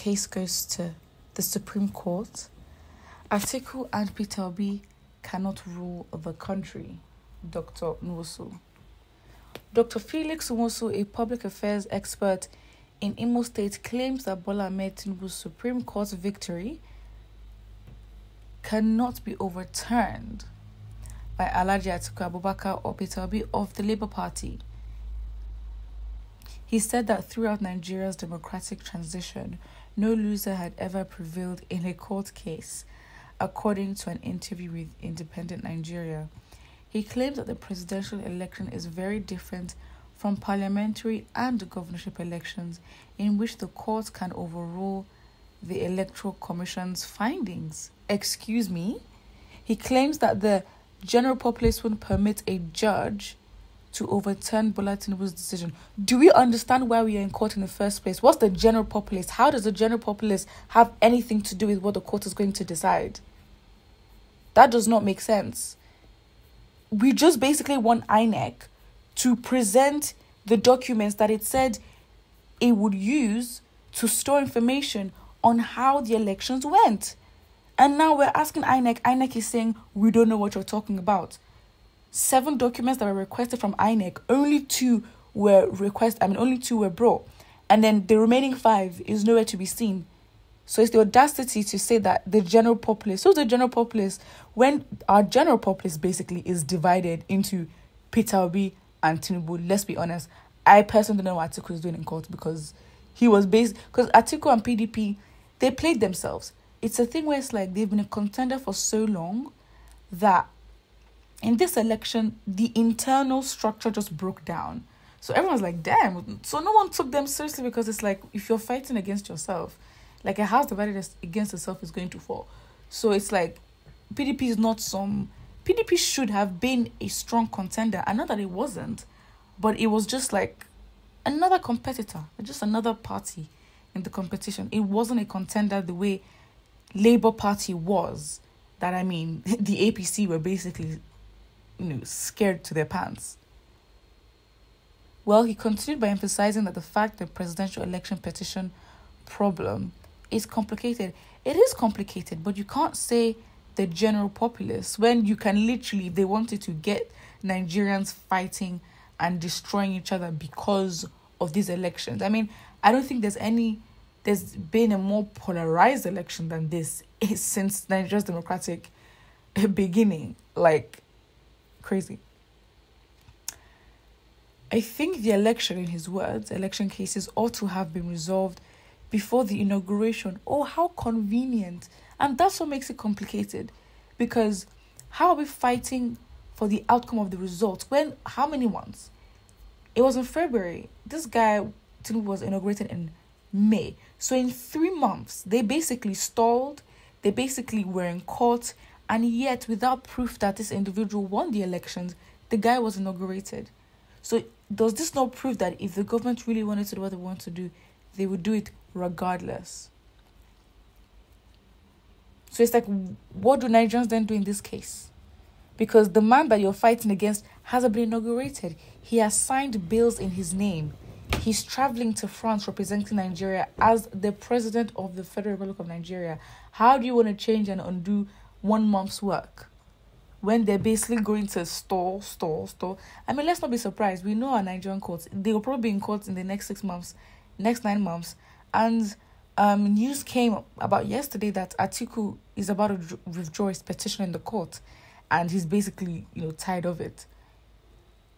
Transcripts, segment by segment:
case goes to the Supreme Court. Atiku and Peter Obi cannot rule the country, Dr. Nwosu. Dr. Felix Nwosu, a public affairs expert in Imo State, claims that Bola Ahmed Tinubu's Supreme Court victory cannot be overturned by Alhaji Atiku Abubakar or Peter Obi of the Labour Party. He said that throughout Nigeria's democratic transition, no loser had ever prevailed in a court case, according to an interview with Independent Nigeria. He claims that the presidential election is very different from parliamentary and governorship elections, in which the court can overrule the Electoral Commission's findings. Excuse me? He claims that the general populace won't permit a judge to overturn Bola Tinubu's decision. Do we understand why we are in court in the first place? What's the general populace? How does the general populace have anything to do with what the court is going to decide? That does not make sense. We just basically want INEC to present the documents that it said it would use to store information on how the elections went. And now we're asking INEC. INEC is saying, we don't know what you're talking about. 7 documents that were requested from INEC, only 2 were brought. And then the remaining 5 is nowhere to be seen. So it's the audacity to say that the general populace, who's the general populace, when our general populace basically is divided into Peter Obi and Tinubu. Let's be honest, I personally don't know what Atiku is doing in court, because because Atiku and PDP, they played themselves. It's a thing where it's like they've been a contender for so long that in this election, the internal structure just broke down. So everyone's like, damn. So no one took them seriously, because it's like, if you're fighting against yourself, like a house divided against itself is going to fall. So it's like, PDP should have been a strong contender. I know that it wasn't, but it was just like another competitor, just another party in the competition. It wasn't a contender the way Labour Party was. The APC were basically, scared to their pants. Well, he continued by emphasizing that the fact the presidential election petition problem is complicated. It is complicated, but you can't say the general populace when you can literally, if they wanted to get Nigerians fighting and destroying each other because of these elections. I don't think there's been a more polarized election than this since Nigeria's democratic beginning. Like, crazy. I think the election, in his words, election cases ought to have been resolved before the inauguration. Oh, how convenient. And that's what makes it complicated. Because how are we fighting for the outcome of the results when, how many months? It was in February. This guy, Tinubu, was inaugurated in May. So in 3 months, they basically stalled. They basically were in court. And yet, without proof that this individual won the elections, the guy was inaugurated. So does this not prove that if the government really wanted to do what they want to do, they would do it regardless? So it's like, what do Nigerians then do in this case? Because the man that you're fighting against hasn't been inaugurated. He has signed bills in his name. He's traveling to France representing Nigeria as the president of the Federal Republic of Nigeria. How do you want to change and undo 1 month's work when they're basically going to stall? Let's not be surprised. We know our Nigerian courts. They will probably be in court in the next 9 months. And news came about yesterday that Atiku is about to withdraw his petition in the court. And he's basically, tired of it.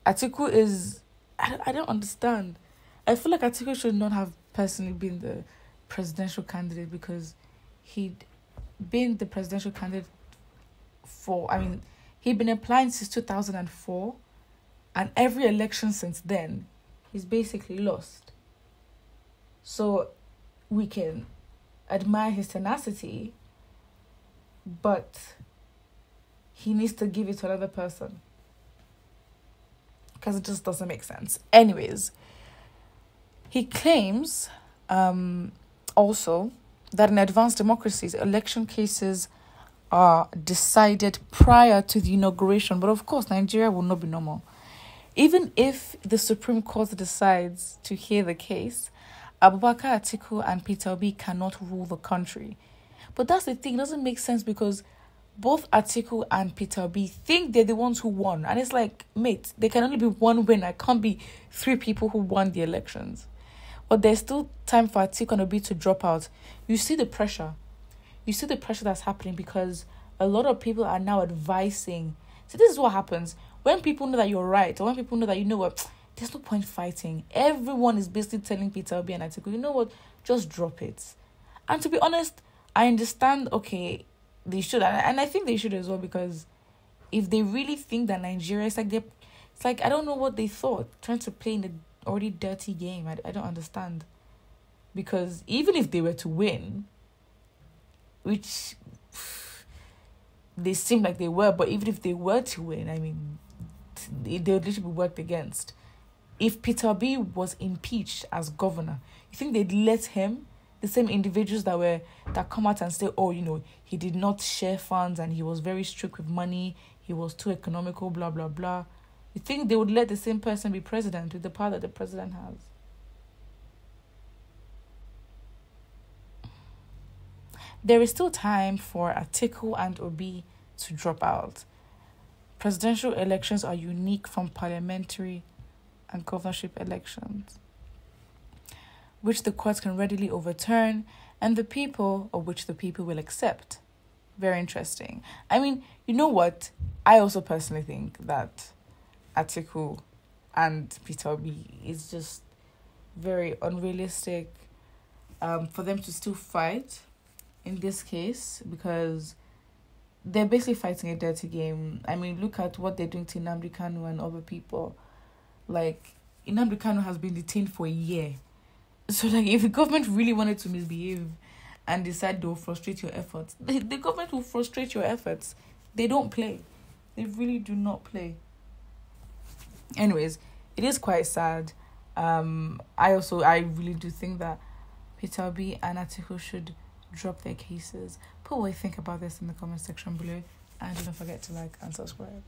Atiku is... I don't understand. I feel like Atiku should not have personally been the presidential candidate, because he'd been the presidential candidate he'd been applying since 2004, and every election since then, he's basically lost. So we can admire his tenacity, but he needs to give it to another person, because it just doesn't make sense. Anyways, he claims also that in advanced democracies, election cases are decided prior to the inauguration. But of course, Nigeria will not be normal. Even if the Supreme Court decides to hear the case Abubakar, Atiku, and Peter Obi cannot rule the country. But that's the thing, it doesn't make sense because both Atiku and Peter Obi think they're the ones who won. And it's like, mate, there can only be one winner. It can't be three people who won the elections. But there's still time for Atiku and Obi to drop out. You see the pressure. You see the pressure that's happening because a lot of people are now advising. So this is what happens. When people know that you're right, or when people know that, you know what, there's no point fighting. Everyone is basically telling Peter Obi and Atiku, you know what, just drop it. And to be honest, I understand, okay, they should. And I think they should as well, because if they really think that Nigeria is like, it's like, I don't know what they thought, trying to play in the already dirty game. I don't understand. Because even if they were to win, which they seem like they were, but even if they were to win, I mean, they would literally be worked against. If Peter Obi was impeached as governor, you think they'd let him? The same individuals that come out and say, oh, you know, he did not share funds and he was very strict with money, he was too economical, blah, blah, blah. You think they would let the same person be president with the power that the president has? There is still time for Atiku and Obi to drop out. Presidential elections are unique from parliamentary and governorship elections, which the courts can readily overturn, and the people will accept. Very interesting. I mean, you know what? I also personally think that Atiku and Peter Obi is just very unrealistic for them to still fight in this case, because they're basically fighting a dirty game. I mean, look at what they're doing to Nnamdi Kanu and other people. Like, Nnamdi Kanu has been detained for a year. So, like, if the government really wanted to misbehave and decide they'll frustrate your efforts, the government will frustrate your efforts. They don't play. They really do not play. Anyways, it is quite sad. I really do think that Peter Obi and Atiku should drop their cases. Put what you think about this in the comment section below. And don't forget to like and subscribe.